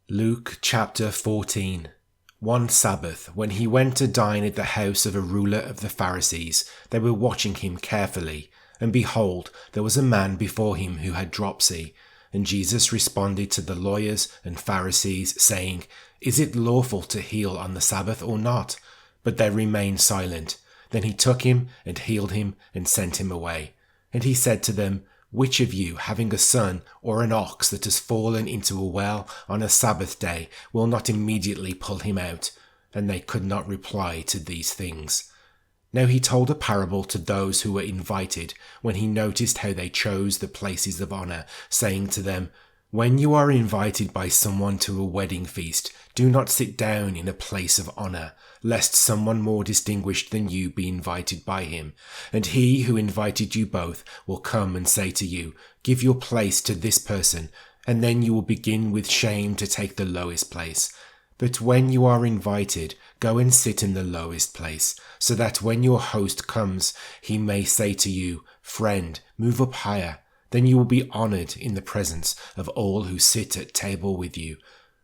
Luke chapter 14. One Sabbath, when he went to dine at the house of a ruler of the Pharisees, they were watching him carefully. And behold, there was a man before him who had dropsy. And Jesus responded to the lawyers and Pharisees, saying, Is it lawful to heal on the Sabbath or not? But they remained silent. Then he took him and healed him and sent him away. And he said to them, Which of you, having a son or an ox that has fallen into a well on a Sabbath day, will not immediately pull him out? And they could not reply to these things. Now he told a parable to those who were invited, when he noticed how they chose the places of honor, saying to them, When you are invited by someone to a wedding feast, do not sit down in a place of honor, lest someone more distinguished than you be invited by him. And he who invited you both will come and say to you, Give your place to this person, and then you will begin with shame to take the lowest place. But when you are invited, go and sit in the lowest place, so that when your host comes, he may say to you, Friend, move up higher. Then you will be honored in the presence of all who sit at table with you.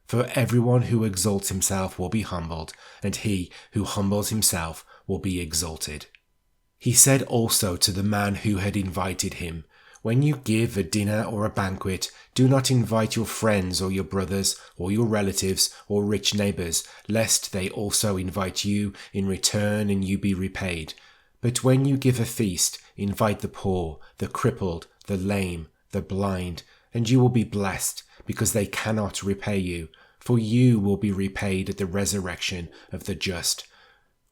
For everyone who exalts himself will be humbled, and he who humbles himself will be exalted. He said also to the man who had invited him, When you give a dinner or a banquet, do not invite your friends or your brothers or your relatives or rich neighbors, lest they also invite you in return and you be repaid. But when you give a feast, invite the poor, the crippled, the lame, the blind, and you will be blessed, because they cannot repay you, for you will be repaid at the resurrection of the just.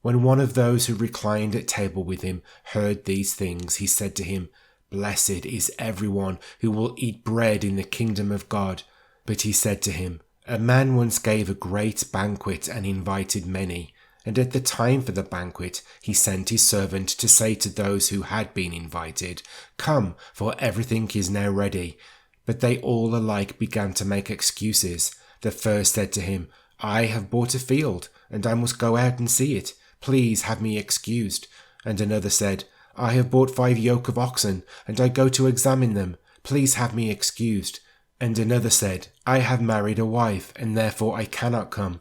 When one of those who reclined at table with him heard these things, he said to him, Blessed is everyone who will eat bread in the kingdom of God. But he said to him, A man once gave a great banquet and invited many. And at the time for the banquet, he sent his servant to say to those who had been invited, Come, for everything is now ready. But they all alike began to make excuses. The first said to him, I have bought a field, and I must go out and see it. Please have me excused. And another said, I have bought 5 yoke of oxen, and I go to examine them. Please have me excused. And another said, I have married a wife, and therefore I cannot come.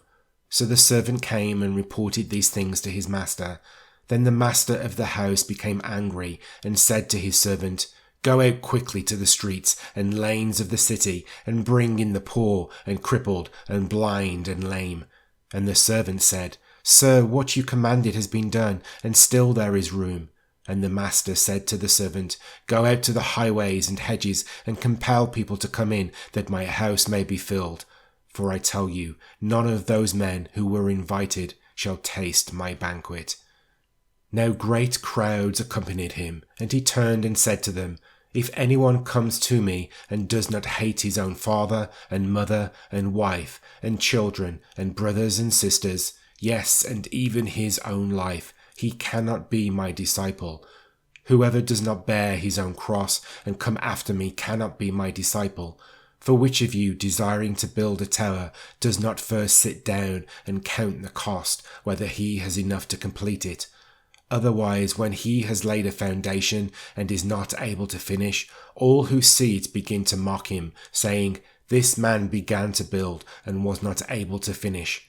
So the servant came and reported these things to his master. Then the master of the house became angry and said to his servant, Go out quickly to the streets and lanes of the city and bring in the poor and crippled and blind and lame. And the servant said, Sir, what you commanded has been done, and still there is room. And the master said to the servant, Go out to the highways and hedges and compel people to come in, that my house may be filled. For I tell you, none of those men who were invited shall taste my banquet. Now great crowds accompanied him, and he turned and said to them, If anyone comes to me and does not hate his own father and mother and wife and children and brothers and sisters, yes, and even his own life, he cannot be my disciple. Whoever does not bear his own cross and come after me cannot be my disciple. For which of you, desiring to build a tower, does not first sit down and count the cost, whether he has enough to complete it? Otherwise, when he has laid a foundation and is not able to finish, all who see it begin to mock him, saying, This man began to build and was not able to finish.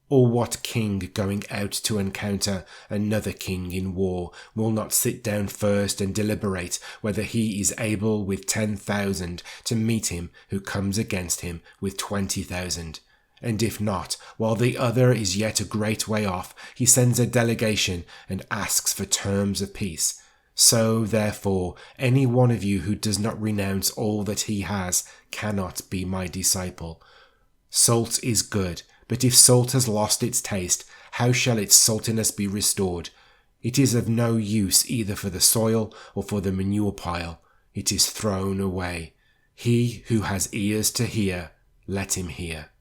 Or what king going out to encounter another king in war will not sit down first and deliberate whether he is able with 10,000 to meet him who comes against him with 20,000? And if not, while the other is yet a great way off, he sends a delegation and asks for terms of peace. So, therefore, any one of you who does not renounce all that he has cannot be my disciple. Salt is good, but if salt has lost its taste, how shall its saltiness be restored? It is of no use either for the soil or for the manure pile. It is thrown away. He who has ears to hear, let him hear.